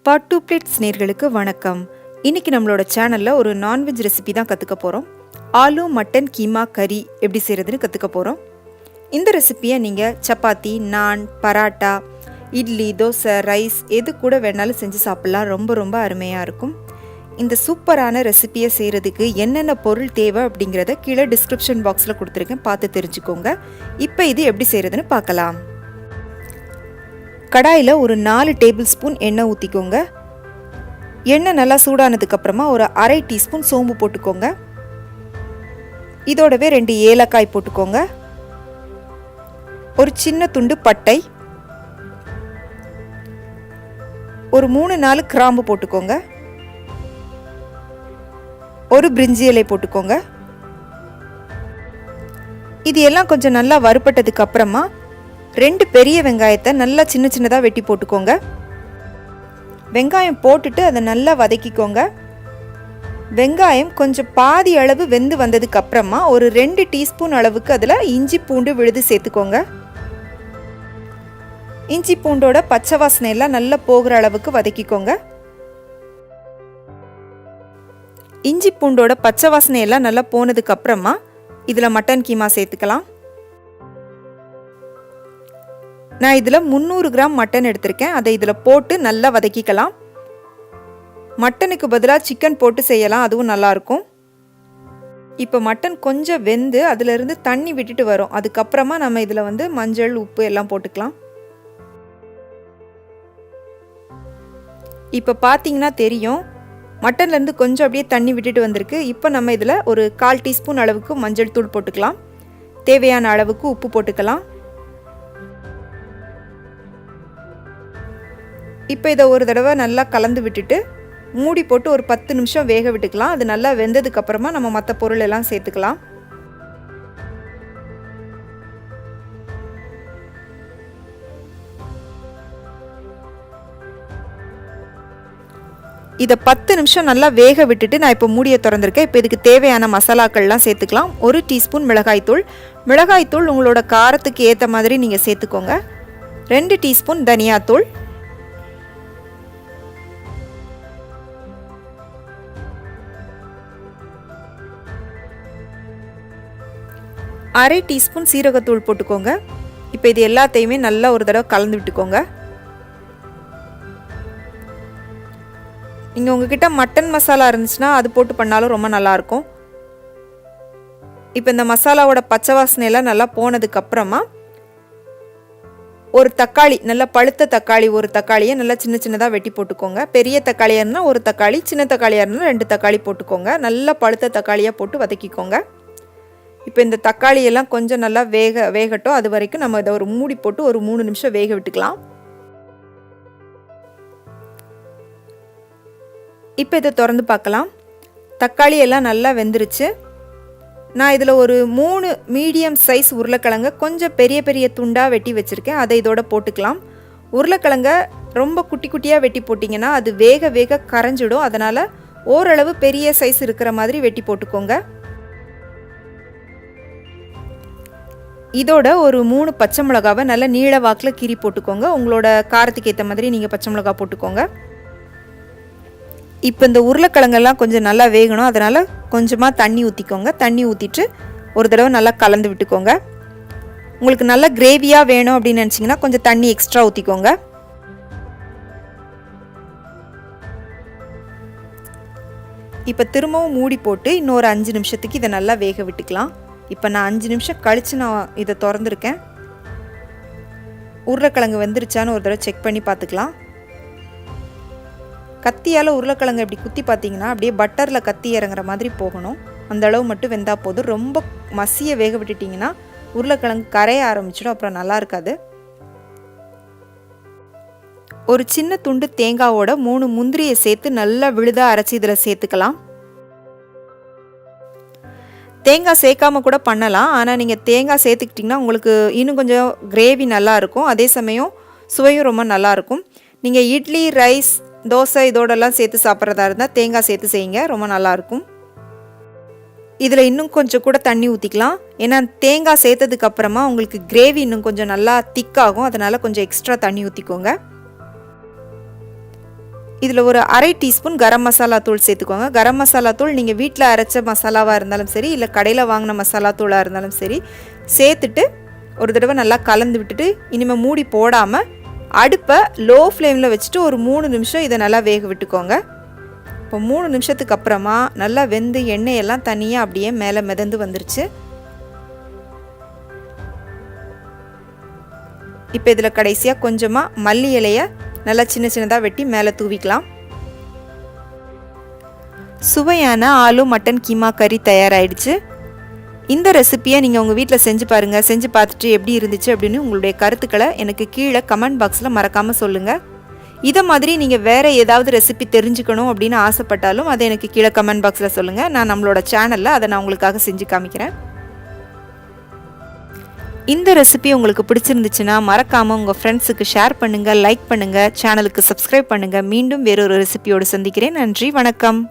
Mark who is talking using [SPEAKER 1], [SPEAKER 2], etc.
[SPEAKER 1] Part 2 plates நேயர்களுக்கு வணக்கம். இன்னைக்கு நம்மளோட சேனல்ல ஒரு நான்வெஜ் ரெசிபி தான் கற்றுக்க போகிறோம். ஆலு மட்டன் கீமா கறி எப்படி செய்கிறதுன்னு கற்றுக்க போகிறோம். இந்த ரெசிப்பியை நீங்கள் சப்பாத்தி, நான், பராட்டா, இட்லி, தோசை, ரைஸ் எது கூட வேணாலும் செஞ்சு சாப்பிட்லாம். ரொம்ப ரொம்ப அருமையாக இருக்கும். இந்த சூப்பரான ரெசிப்பியை செய்கிறதுக்கு என்னென்ன பொருள் தேவை அப்படிங்கிறத கீழே டிஸ்கிரிப்ஷன் பாக்ஸில் கொடுத்துருக்கேன், பார்த்து தெரிஞ்சுக்கோங்க. இப்போ இது எப்படி செய்கிறதுன்னு பார்க்கலாம். கடாயில் ஒரு 4 டேபிள் ஸ்பூன் எண்ணெய் ஊற்றிக்கோங்க. எண்ணெய் நல்லா சூடானதுக்கப்புறமா ஒரு அரை டீஸ்பூன் சோம்பு போட்டுக்கோங்க. இதோடவே 2 ஏலக்காய் போட்டுக்கோங்க. ஒரு சின்ன துண்டு பட்டை, ஒரு 3-4 கிராம்பு போட்டுக்கோங்க. ஒரு பிரிஞ்சி இலை போட்டுக்கோங்க. இது எல்லாம் கொஞ்சம் நல்லா வறுபட்டதுக்கு அப்புறமா 2 பெரிய வெங்காயத்தை நல்லா சின்ன சின்னதாக வெட்டி போட்டுக்கோங்க. வெங்காயம் போட்டுட்டு அதை நல்லா வதக்கிக்கோங்க. வெங்காயம் கொஞ்சம் பாதி அளவு வெந்து வந்ததுக்கு அப்புறமா ஒரு 2 டீஸ்பூன் அளவுக்கு அதில் இஞ்சி பூண்டு விழுது சேர்த்துக்கோங்க. இஞ்சி பூண்டோட பச்சை வாசனை எல்லாம் நல்லா போகிற அளவுக்கு வதக்கிக்கோங்க. இஞ்சி பூண்டோட பச்சை வாசனை எல்லாம் நல்லா போனதுக்கு அப்புறமா இதில் மட்டன் கீமா சேர்த்துக்கலாம். நான் இதில் 300 கிராம் மட்டன் எடுத்திருக்கேன். அதை இதில் போட்டு நல்லா வதக்கிக்கலாம். மட்டனுக்கு பதிலாக சிக்கன் போட்டு செய்யலாம், அதுவும் நல்லாயிருக்கும். இப்போ மட்டன் கொஞ்சம் வெந்து அதிலிருந்து தண்ணி விட்டுட்டு வரும். அதுக்கப்புறமா நம்ம இதில் மஞ்சள், உப்பு எல்லாம் போட்டுக்கலாம். இப்போ பார்த்தீங்கன்னா தெரியும், மட்டன்லேருந்து கொஞ்சம் அப்படியே தண்ணி விட்டுட்டு வந்திருக்கு. இப்போ நம்ம இதில் ஒரு 1/4 டீஸ்பூன் அளவுக்கு மஞ்சள் தூள் போட்டுக்கலாம். தேவையான அளவுக்கு உப்பு போட்டுக்கலாம். இப்போ இதை ஒரு தடவை நல்லா கலந்து விட்டுட்டு மூடி போட்டு ஒரு 10 நிமிஷம் வேக விட்டுக்கலாம். அது நல்லா வெந்ததுக்கப்புறமா நம்ம மற்ற பொருள் எல்லாம் சேர்த்துக்கலாம். இதை 10 நிமிஷம் நல்லா வேக விட்டுட்டு நான் இப்போ மூடியை திறந்துருக்கேன். இப்போ இதுக்கு தேவையான மசாலாக்கள்லாம் சேர்த்துக்கலாம். 1 டீஸ்பூன் மிளகாய்த்தூள். மிளகாய்த்தூள் உங்களோட காரத்துக்கு ஏற்ற மாதிரி நீங்கள் சேர்த்துக்கோங்க. 2 டீஸ்பூன் தனியாத்தூள், 1/2 டீஸ்பூன் சீரகத்தூள் போட்டுக்கோங்க. இப்போ இது எல்லாத்தையுமே நல்லா ஒரு தடவை கலந்து விட்டுக்கோங்க. நீங்கள் உங்ககிட்ட மட்டன் மசாலா இருந்துச்சுன்னா அது போட்டு பண்ணாலும் ரொம்ப நல்லாயிருக்கும். இப்போ இந்த மசாலாவோட பச்சை வாசனையெல்லாம் நல்லா போனதுக்கப்புறமா ஒரு தக்காளி, நல்லா பழுத்த தக்காளி, ஒரு தக்காளியை நல்லா சின்ன சின்னதாக வெட்டி போட்டுக்கோங்க. பெரிய தக்காளியாக இருந்தால் ஒரு தக்காளி, சின்ன தக்காளியாக இருந்தால் 2 தக்காளி போட்டுக்கோங்க. நல்லா பழுத்த தக்காளியாக போட்டு வதக்கிக்கோங்க. இப்போ இந்த தக்காளியெல்லாம் கொஞ்சம் நல்லா வேகட்டும். அது வரைக்கும் நம்ம இதை ஒரு மூடி போட்டு ஒரு 3 நிமிஷம் வேக விட்டுக்கலாம். இப்போ இதை திறந்து பார்க்கலாம். தக்காளி எல்லாம் நல்லா வெந்துருச்சு. நான் இதில் ஒரு 3 மீடியம் சைஸ் உருளைக்கிழங்க கொஞ்சம் பெரிய பெரிய துண்டாக வெட்டி வச்சுருக்கேன். அதை இதோட போட்டுக்கலாம். உருளைக்கிழங்க ரொம்ப குட்டி குட்டியாக வெட்டி போட்டிங்கன்னா அது வேக வேக கரைஞ்சிடும். அதனால் ஓரளவு பெரிய சைஸ் இருக்கிற மாதிரி வெட்டி போட்டுக்கோங்க. இதோட ஒரு 3 பச்சை மிளகாவை நல்லா நீள வாக்கில் கீறி போட்டுக்கோங்க. உங்களோட காரத்துக்கு ஏற்ற மாதிரி நீங்கள் பச்சை மிளகா போட்டுக்கோங்க. இப்போ இந்த உருளைக்கிழங்கெல்லாம் கொஞ்சம் நல்லா வேகணும். அதனால் கொஞ்சமாக தண்ணி ஊற்றிக்கோங்க. தண்ணி ஊற்றிட்டு ஒரு தடவை நல்லா கலந்து விட்டுக்கோங்க. உங்களுக்கு நல்லா கிரேவியாக வேணும் அப்படின்னு நினச்சிங்கன்னா கொஞ்சம் தண்ணி எக்ஸ்ட்ரா ஊற்றிக்கோங்க. இப்போ திரும்பவும் மூடி போட்டு இன்னொரு 5 நிமிஷத்துக்கு இதை நல்லா வேக விட்டுக்கலாம். இப்போ நான் 5 நிமிஷம் கழித்து நான் இதை திறந்துருக்கேன். உருளைக்கிழங்கு வெந்துருச்சான்னு ஒரு தடவை செக் பண்ணி பார்த்துக்கலாம். கத்தியால் உருளைக்கிழங்கு எப்படி குத்தி பார்த்தீங்கன்னா அப்படியே பட்டரில் கத்தி இறங்குற மாதிரி போகணும். அந்த அளவு மட்டும் வெந்தால் போதும். ரொம்ப மசிய வேக விட்டுட்டிங்கன்னா உருளைக்கிழங்கு கரைய ஆரம்பிச்சிடும், அப்புறம் நல்லா இருக்காது. ஒரு சின்ன துண்டு தேங்காவோட 3 முந்திரியை சேர்த்து நல்லா விழுதாக அரைச்சி இதில் சேர்த்துக்கலாம். தேங்காய் சேர்க்காம கூட பண்ணலாம். ஆனால் நீங்கள் தேங்காய் சேர்த்துக்கிட்டிங்கன்னா உங்களுக்கு இன்னும் கொஞ்சம் கிரேவி நல்லாயிருக்கும். அதே சமயம் சுவையும் ரொம்ப நல்லாயிருக்கும். நீங்கள் இட்லி, ரைஸ், தோசை இதோடெல்லாம் சேர்த்து சாப்பிட்றதா இருந்தால் தேங்காய் சேர்த்து செய்யுங்க, ரொம்ப நல்லாயிருக்கும். இதில் இன்னும் கொஞ்சம் கூட தண்ணி ஊற்றிக்கலாம். ஏன்னா தேங்காய் சேர்த்ததுக்கப்புறமா உங்களுக்கு கிரேவி இன்னும் கொஞ்சம் நல்லா திக்காகும். அதனால் கொஞ்சம் எக்ஸ்ட்ரா தண்ணி ஊற்றிக்கோங்க. இதில் ஒரு அரை டீஸ்பூன் கரம் மசாலா தூள் சேர்த்துக்கோங்க. கரம் மசாலா தூள் நீங்கள் வீட்டில் அரைச்ச மசாலாவாக இருந்தாலும் சரி, இல்லை கடையில் வாங்கின மசாலா தூளாக இருந்தாலும் சரி சேர்த்துட்டு ஒரு தடவை நல்லா கலந்து விட்டுட்டு இனிமேல் மூடி போடாமல் அடுப்பை லோ ஃப்ளேமில் வச்சுட்டு ஒரு 3 நிமிஷம் இதை நல்லா வேக விட்டுக்கோங்க. இப்போ 3 நிமிஷத்துக்கு அப்புறமா நல்லா வெந்து எண்ணெயெல்லாம் தனியாக அப்படியே மேலே மிதந்து வந்துருச்சு. இப்போ இதில் கடைசியாக கொஞ்சமாக மல்லி இலையை நல்லா சின்ன சின்னதாக வெட்டி மேலே தூவிக்கலாம். சுவையான ஆலு மட்டன் கீமா கறி தயாராகிடுச்சு. இந்த ரெசிப்பியை நீங்கள் உங்கள் வீட்டில் செஞ்சு பாருங்கள். செஞ்சு பார்த்துட்டு எப்படி இருந்துச்சு அப்படின்னு உங்களுடைய கருத்துக்களை எனக்கு கீழே கமெண்ட் பாக்ஸில் மறக்காமல் சொல்லுங்கள். இதை மாதிரி நீங்கள் வேறு ஏதாவது ரெசிபி தெரிஞ்சுக்கணும் அப்படின்னு ஆசைப்பட்டாலும் அதை எனக்கு கீழே கமெண்ட் பாக்ஸில் சொல்லுங்கள். நான் நம்மளோட சேனலில் அதை நான் உங்களுக்காக செஞ்சு காமிக்கிறேன். இந்த ரெசிபி உங்களுக்கு பிடிச்சிருந்துச்சுன்னா மறக்காமல் உங்கள் ஃப்ரெண்ட்ஸுக்கு ஷேர் பண்ணுங்கள், லைக் பண்ணுங்கள், சேனலுக்கு சப்ஸ்கிரைப் பண்ணுங்கள். மீண்டும் வேறொரு ரெசிபியோடு சந்திக்கிறேன். நன்றி, வணக்கம்.